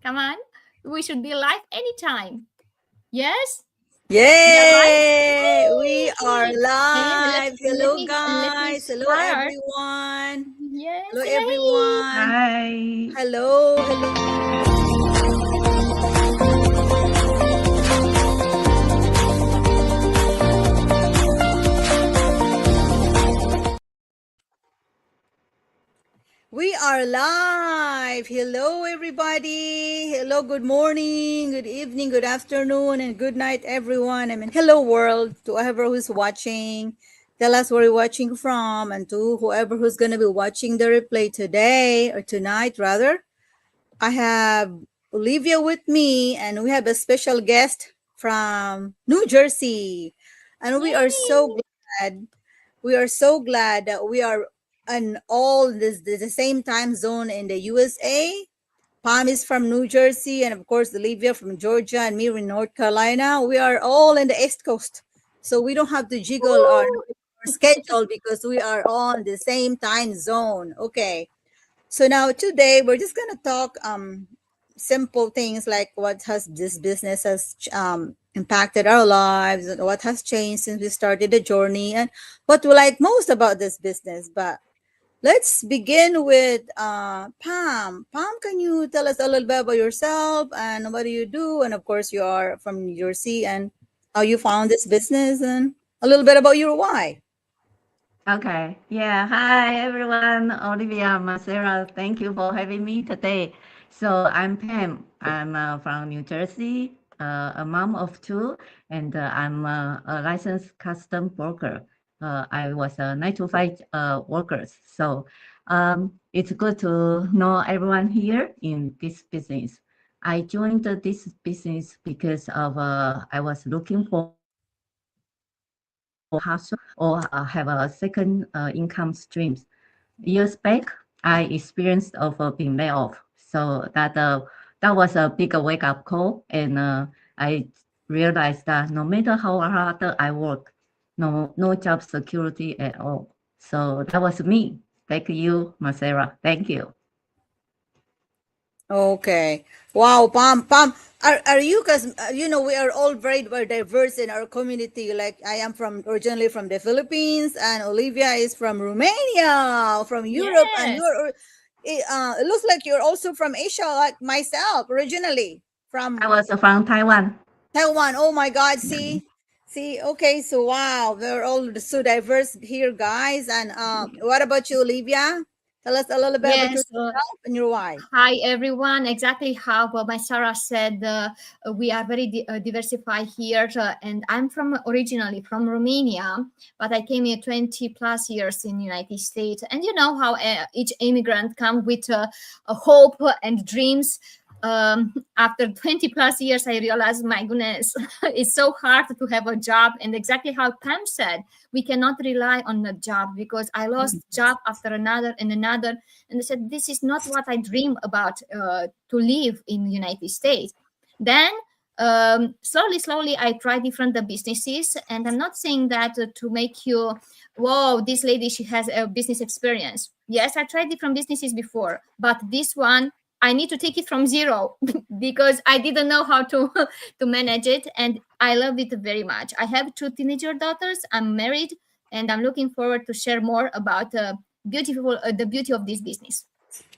Come on. We should be live anytime. Yes? We are live? Yay! We are Yay! And live. let Hello, me let me guys. Hello, start. everyone. Yes, Hello, yay! everyone. Hi. Hello, hello. We are live. Hello, everybody. Hello, good morning, good evening, good afternoon, and good night, everyone. I mean, hello, world, to whoever who's watching. Tell us where you're watching from, and to whoever who's going to be watching the replay today or tonight, rather. I have Olivia with me, and we have a special guest from New Jersey. And we are so Yay! glad. We are so glad that we are in all the same time zone in the USA. Pam is from New Jersey, and of course, Olivia from Georgia, and me in North Carolina. We are all in the East Coast. So we don't have to jiggle Woo! our schedule because we are on the same time zone. Okay. So now today we're just gonna talk simple things like what has this business has impacted our lives and what has changed since we started the journey and what we like most about this business. But let's begin with Pam. Pam, can you tell us a little bit about yourself and what do you do? And of course, you are from New Jersey and how you found this business and a little bit about your why. Okay. Yeah. Hi, everyone. Olivia, Marcela, thank you for having me today. So I'm Pam. I'm from New Jersey, a mom of two, and I'm a licensed custom broker. I was a 9 to 5 workers. So it's good to know everyone here in this business. I joined this business because of I was looking for hustle or have a second income streams. Years back, I experienced of being laid off, so that was a big wake up call, and I realized that no matter how hard I work, no job security at all. So that was me. Thank you, Marcela. Thank you. Okay. Wow, Pam, are you? Because we are all very diverse in our community. Like I am from originally from the Philippines, and Olivia is from Romania, from Europe, and Yes. it looks like you're also from Asia, like myself, originally I from was from Taiwan. Taiwan. Oh my God, see. Okay, so wow, we're all so diverse here, guys. And what about you, Olivia? Tell us a little bit about Yes. yourself and your why. Hi, everyone. Exactly how my Sarah said, we are very diversified here. And I'm from originally from Romania, but I came here 20 plus years in the United States. And you know how each immigrant come with a hope and dreams. After 20 plus years, I realized, my goodness, it's so hard to have a job. And exactly how Pam said, we cannot rely on a job because I lost job after another and another, and I said, this is not what I dream about to live in the United States. Then slowly I try different businesses, and I'm not saying that to make you, whoa, this lady, she has a business experience. Yes, I tried different businesses before, but this one, I need to take it from zero because I didn't know how to to manage it, and I love it very much. I have two teenager daughters. I'm married, and I'm looking forward to share more about the beauty of this business.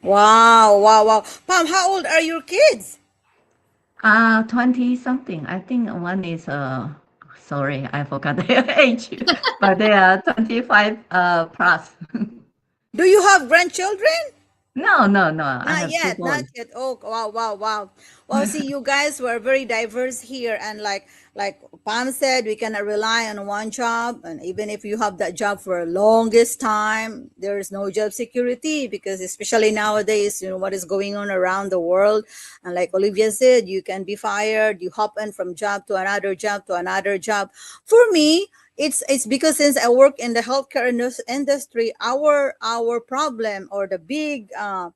Wow. Pam, how old are your kids? 20 something. I think one is sorry, I forgot their age, but they are 25 plus. Do you have grandchildren? No. I Not have two yet, not boys. yet. Oh, wow. Well, see, you guys were very diverse here, and like Pam said, we cannot rely on one job, and even if you have that job for a longest time, there is no job security because especially nowadays, what is going on around the world, and like Olivia said, you can be fired, you hop in from job to another job to another job. For me, it's because since I work in the healthcare industry, our problem or the big what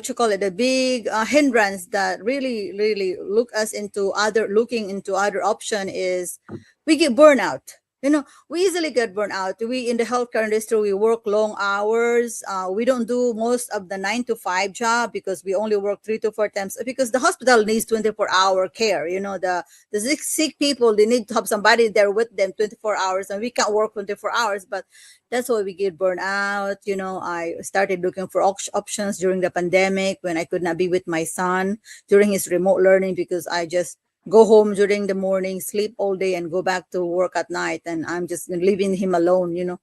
you call it, the big hindrance that really look us into other looking into other option is we get burnout. We easily get burned out. We in the healthcare industry, we work long hours. We don't do most of the 9 to 5 job because we only work 3 to 4 times because the hospital needs 24-hour care. The sick people, they need to have somebody there with them 24 hours, and we can't work 24 hours. But that's why we get burned out. I started looking for options during the pandemic when I could not be with my son during his remote learning, because I just go home during the morning, sleep all day, and go back to work at night. And I'm just leaving him alone,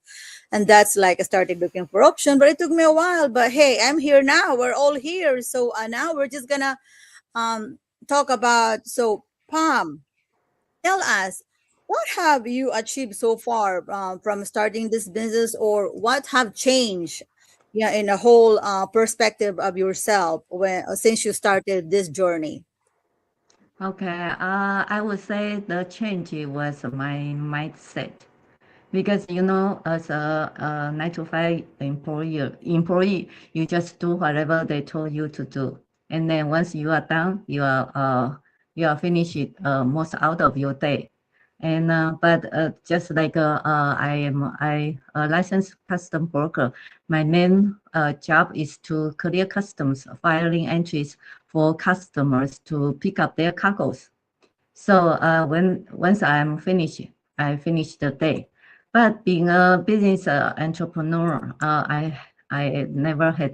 And that's like I started looking for option, but it took me a while. But hey, I'm here now. We're all here. So now we're just gonna talk about. So Pam, tell us, what have you achieved so far from starting this business, or what have changed? Yeah, in a whole perspective of yourself since you started this journey. Okay, I would say the change was my mindset because as a 9 to 5 employee, you just do whatever they told you to do, and then once you are done, you are finished most out of your day. And but just like I am a licensed custom broker, my main job is to clear customs filing entries for customers to pick up their cargoes. So once I'm finished, I finish the day. But being a business entrepreneur, I never had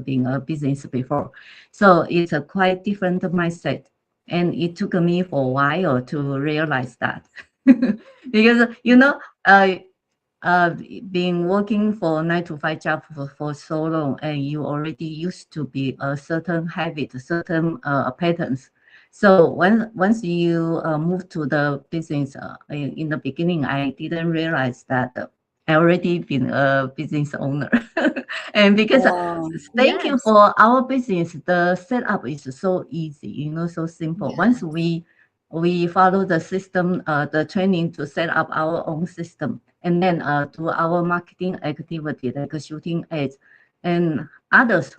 being a business before, so it's a quite different mindset, and it took me for a while to realize that because being working for 9 to 5 job for so long, and you already used to be a certain habit, certain patterns. So once you move to the business, in the beginning, I didn't realize that I already been a business owner, and because Wow. thank you Yes. for our business, the setup is so easy, so simple. Once Yes. we follow the system, the training to set up our own system, and then do our marketing activity like shooting ads and others.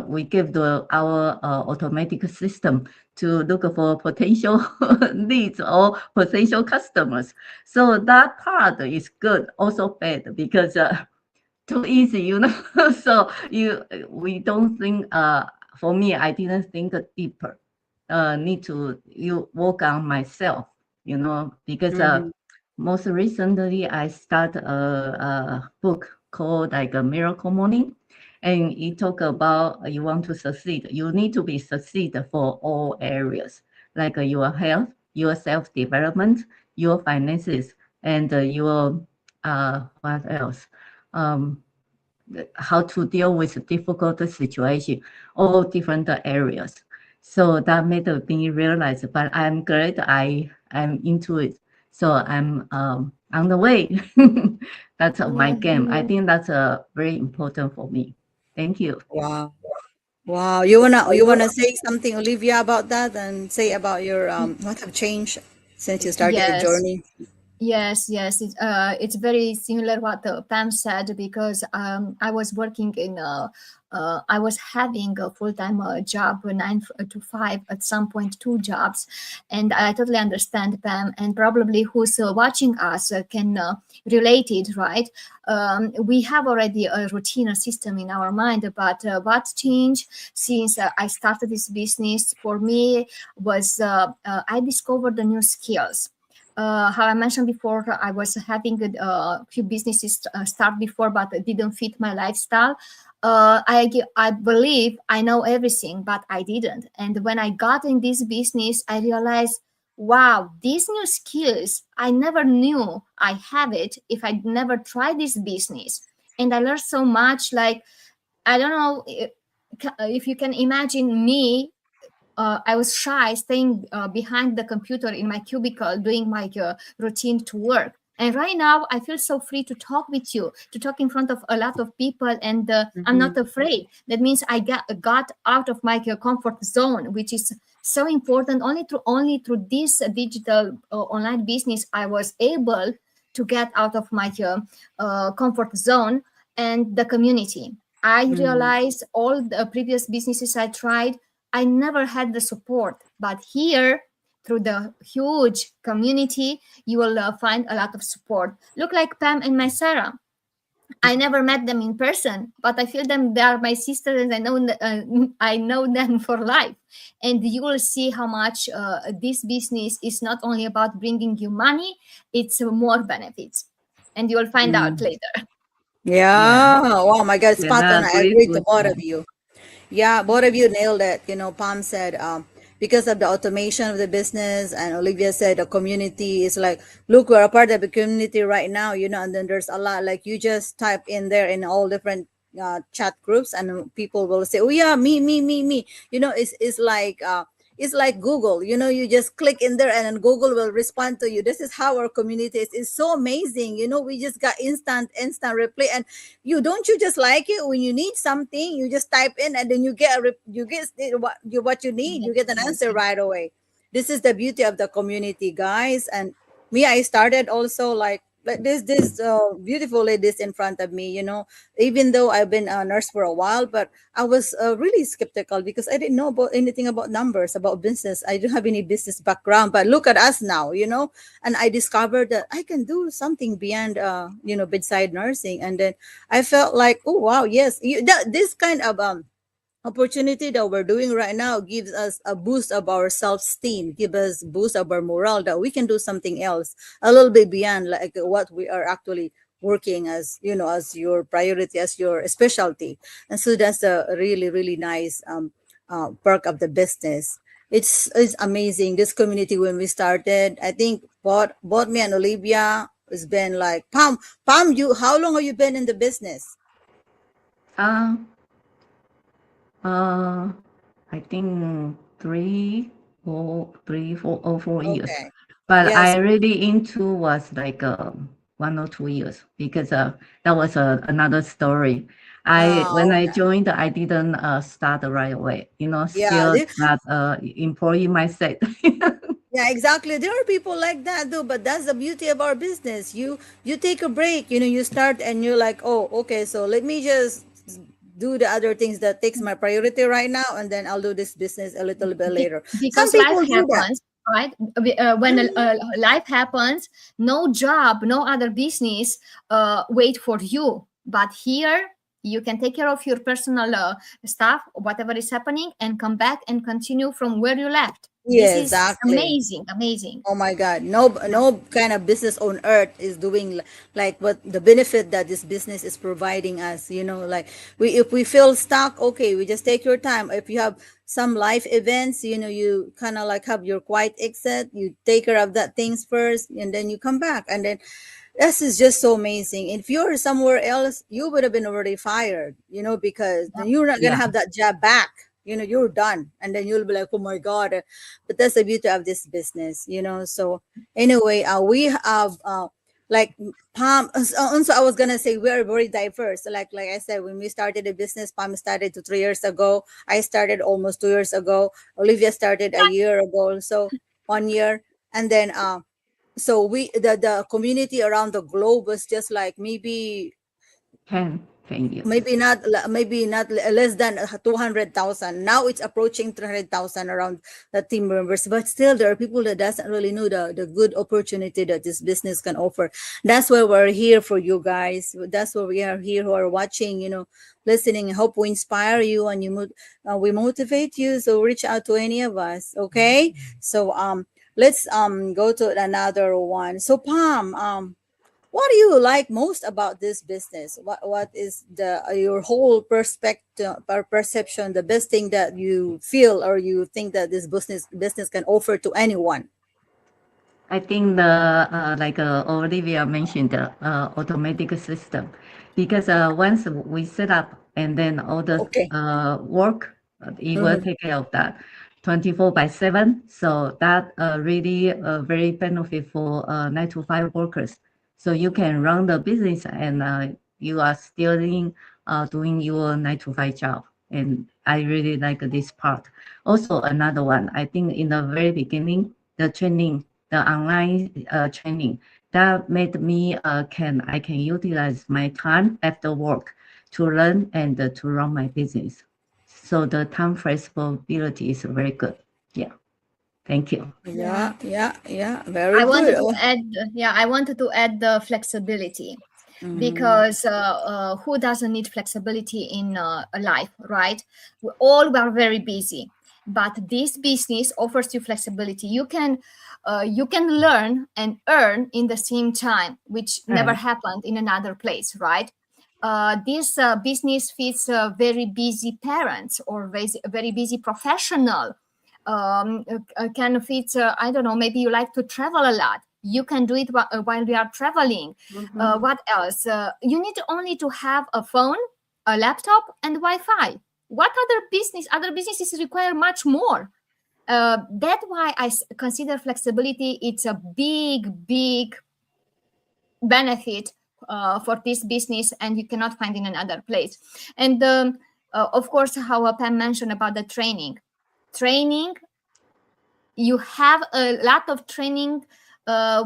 We give our automatic system to look for potential leads or potential customers. So that part is good, also bad because too easy, So we don't think. For me, I didn't think deeper. Need to work on myself, because Mhm. most recently I start a book called like a Miracle Morning, and it talk about you want to succeed. You need to be succeed for all areas, like your health, your self development, your finances, and your what else? Um, how to deal with difficult situation, all different areas. So that made me realize, but I'm glad I'm into it. So I'm on the way. That's my game. I think that's very important for me. Thank you. Wow. Wow. You wanna say something, Olivia, about that, and say about your what have changed since you started your Yes. journey? Yes. It's very similar what Pam said, because I was working I was having a full-time job, 9 to 5, at some point 2 jobs, and I totally understand Pam, and probably who's watching us can relate it, right? We have already a routine, a system in our mind, but what changed since I started this business for me was I discovered the new skills. How I mentioned before, I was having a few businesses start before, but it didn't fit my lifestyle. I believe I know everything, but I didn't. And when I got in this business, I realized, wow, these new skills, I never knew I have it if I never tried this business. And I learned so much. Like, I don't know if you can imagine me. I was shy, staying behind the computer in my cubicle, doing my routine to work. And right now, I feel so free to talk with you, to talk in front of a lot of people, and I'm Mhm. not afraid. That means I got out of my comfort zone, which is so important. Only through this digital online business, I was able to get out of my comfort zone and the community. I Mhm. realized all the previous businesses I tried, I never had the support. But here, through the huge community, you will find a lot of support. Look like Pam and my Sarah. I never met them in person, but I feel them. They are my sisters, and I know them for life. And you will see how much this business is not only about bringing you money; it's more benefits, and you will find out later. Yeah. Oh my God, Yeah, spot on. that's I agree to grateful. both of you. Yeah, both of you nailed it. You know, Pam said, because of the automation of the business, and Olivia said the community is like, look, we're a part of the community right now, you know, and then there's a lot, like you just type in there in all different chat groups, and people will say, oh yeah, me. You know, it's like Google, you know, you just click in there and then Google will respond to you. This is how our community is. It's so amazing. You know, we just got instant reply. And you just like it when you need something, you just type in and then you get what you need. You get an answer right away. This is the beauty of the community, guys. And me, I started also like this beautiful ladies in front of me, you know, even though I've been a nurse for a while, but I was really skeptical because I didn't know about anything about numbers, about business. I don't have any business background, but look at us now, you know. And I discovered that I can do something beyond, you know, bedside nursing. And then I felt like, oh wow, yes, this kind of opportunity that we're doing right now gives us a boost of our self-esteem, give us boost of our morale that we can do something else a little bit beyond like what we are actually working as, you know, as your priority, as your specialty. And so that's a really nice perk of the business. It's amazing, this community. When we started, I think both me and Olivia, it's been like Pam, you, how long have you been in the business? I think 4 years. Okay. But Yes. I really into was like 1 or 2 years because that was another story. When I joined, I didn't start right away. You know, Yeah, still not employee mindset. yeah, exactly. There are people like that though, but that's the beauty of our business. You take a break, you know, you start and you're like, oh, okay, so let me just do the other things that takes my priority right now, and then I'll do this business a little bit later. Some Because life people do that. happens, right? When life happens, no job, no other business wait for you. But here, you can take care of your personal stuff, whatever is happening, and come back and continue from where you left. Yeah, This is exactly. amazing. Oh my God, no kind of business on earth is doing like what the benefit that this business is providing us. You know, like if we feel stuck, okay, we just take your time. If you have some life events, you know, you kind of like have your quiet exit. You take care of that things first, and then you come back, and then this is just so amazing. If you're somewhere else, you would have been already fired. You know, because then you're not gonna Yeah. have that job back. You know, you're done, and then you'll be like, oh my God. But that's the beauty of this business, you know. So anyway, we have like Pam. So I was gonna say we are very diverse. So like I said, when we started the business, Pam started 3 years ago. I started almost 2 years ago. Olivia started a year ago, so 1 year. And then so the community around the globe was just like maybe 10 years. maybe not less than 200,000. Now it's approaching 300,000 around the team members, but still there are people that doesn't really know the good opportunity that this business can offer. That's why we're here for you guys. That's why we are here, who are watching, you know, listening. I hope we inspire you and we motivate you. So reach out to any of us. Okay. So let's go to another one. So Pam, what do you like most about this business? What is the your whole perspective or perception, the best thing that you feel or you think that this business can offer to anyone? I think the like Olivia mentioned the automatic system, because once we set up and then all the Okay. work, it will Mhm. take care of that 24/7. So that really very benefit for 9 to 5 workers. So you can run the business and you are still doing your 9 to 5 job. And I really like this part. Also another one, I think in the very beginning, the training, the online training that made me I can utilize my time after work to learn and to run my business. So the time flexibility is very good. Yeah. Thank you. Yeah, yeah, yeah. I Very wanted good. to Oh, add, yeah, I wanted to add the flexibility, because who doesn't need flexibility in a life, right? We all are very busy, but this business offers you flexibility. You can learn and earn in the same time, which never Right. happened in another place, right? This business fits very busy parents or very busy professional. Can fit, I don't know, maybe you like to travel a lot, you can do it while we are traveling. What else? You need only to have a phone, a laptop, and Wi-Fi. What other businesses require much more. That's why consider flexibility. It's a big benefit for this business, and you cannot find in another place. And of course, how Pam mentioned about the training, you have a lot of training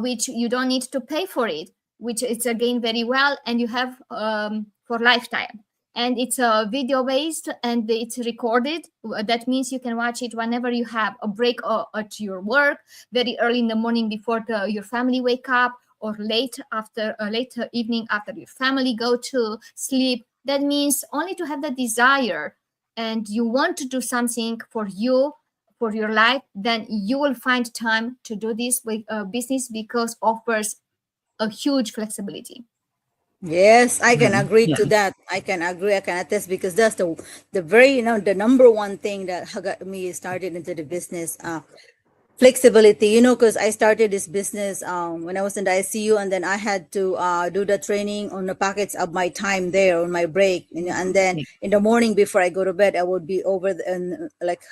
which you don't need to pay for it, which it's again very well, and you have for lifetime. And it's video based and it's recorded. That means you can watch it whenever you have a break at your work, very early in the morning before your family wake up, or late after later evening after your family go to sleep. That means only to have the desire and you want to do something for you, for your life, then you will find time to do this with business, because offers a huge flexibility. yes, I can agree Yeah. to that. I can agree. I can attest because that's the very the number one thing that got me started into the business. Flexibility, because I started this business when I was in the ICU, and then I had to do the training on the pockets of my time there on my break, and then Yeah. in the morning before I go to bed, I would be over and like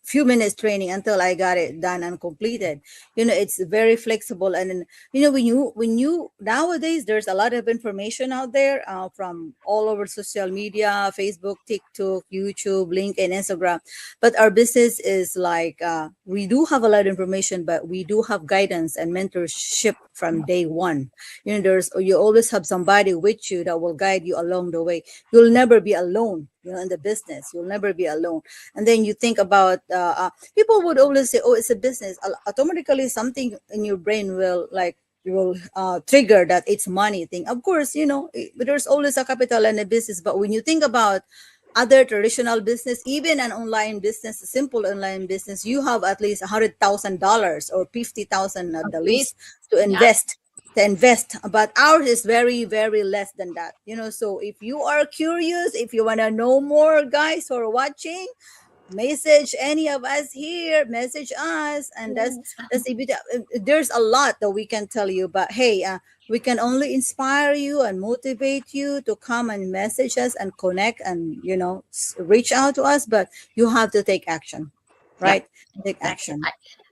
few minutes training until I got it done and completed. It's very flexible, and then, when you nowadays there's a lot of information out there from all over social media, Facebook, TikTok, YouTube, LinkedIn, Instagram. But our business is like we do have a lot of information, but we do have guidance and mentorship from day one. You always have somebody with you that will guide you along the way. You'll never be alone, in the business. You'll never be alone. And then you think about people would always say, oh, it's a business. Automatically something in your brain will like you will trigger that it's money thing. Of course, there's always a capital and a business, but when you think about other traditional business, even an online business, a simple online business, you have at least $100,000 or 50,000 at the Agreed. least to Yeah. invest. But ours is very, very less than that. So if you are curious, if you want to know more, guys who are watching, message any of us here, message us, and that's a bit. There's a lot that we can tell you, but hey, we can only inspire you and motivate you to come and message us and connect and reach out to us. But you have to take action, right? Take Exactly. action.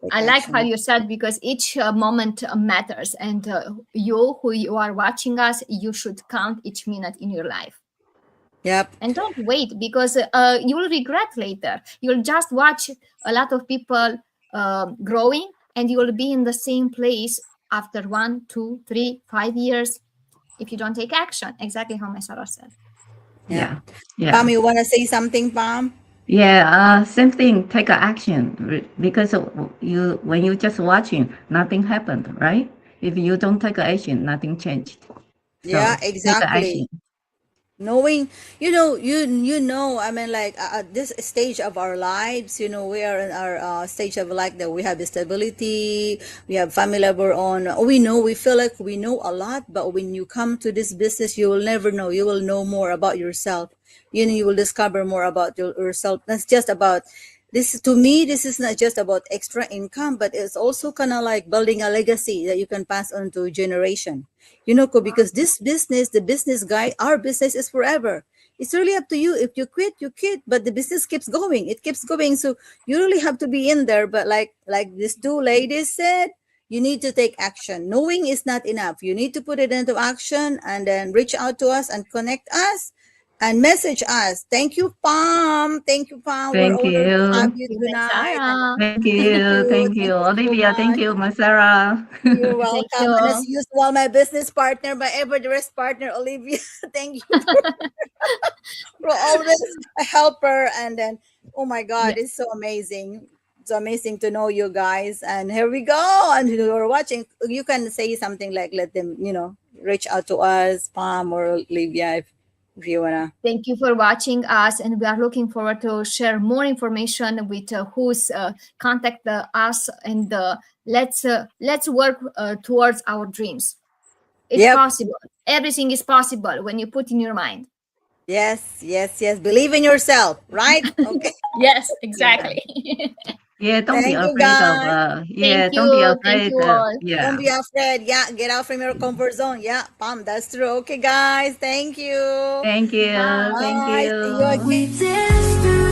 Take I like action. how you said, because each moment matters, and who you are watching us, you should count each minute in your life. Yep. And don't wait, because you will regret later. You'll just watch a lot of people growing, and you will be in the same place after 1, 2, 3, 5 years if you don't take action. Exactly how Sarah said. Yeah. Yeah. Pam, you want to say something, Pam? Yeah, same thing. Take a action because when you just watching, nothing happened, right? If you don't take a action, nothing changed. So Yeah, take a exactly. action. Knowing, I mean, like at this stage of our lives, we are in our stage of like that we have stability, we have family of our own. We feel like we know a lot, but when you come to this business, you will never know. You will know more about yourself. You will discover more about yourself. That's just about this. To me, this is not just about extra income, but it's also kind of like building a legacy that you can pass on to generation. Because this business, the business guy, our business is forever. It's really up to you. If you quit, you quit, but the business keeps going. It keeps going. So you really have to be in there. But like these two ladies said, you need to take action. Knowing is not enough. You need to put it into action and then reach out to us and connect us and message us. Thank you, Pam. Thank you, Pam. We're Thank honored to have you. you Thank you, tonight. And Sarah. Thank thank you. you. Thank Thank you, you so Olivia. Thank much. you, Masara. You're Thank welcome. And as you. usual, my business partner, my ever-dressed partner, Olivia. Thank you for always a helper. And then, oh my God, Yeah. it's so amazing. So amazing to know you guys. And here we go. And who are watching, you can say something like, let them, reach out to us, Pam or Olivia, if you wanna. Thank you for watching us, and we are looking forward to share more information with who's contact us, and let's work towards our dreams. It's Yep. possible. Everything is possible when you put in your mind. Yes. Believe in yourself, right? Okay. Yes, exactly. Yeah, don't be Thank you, afraid guys. of Thank don't be you. Thank afraid you all. yeah. Don't be afraid. Yeah, get out from your comfort zone. Yeah, Pam, that's true. Okay, guys. Thank you. Thank you. Bye. Thank Bye. See you you. again. We dance through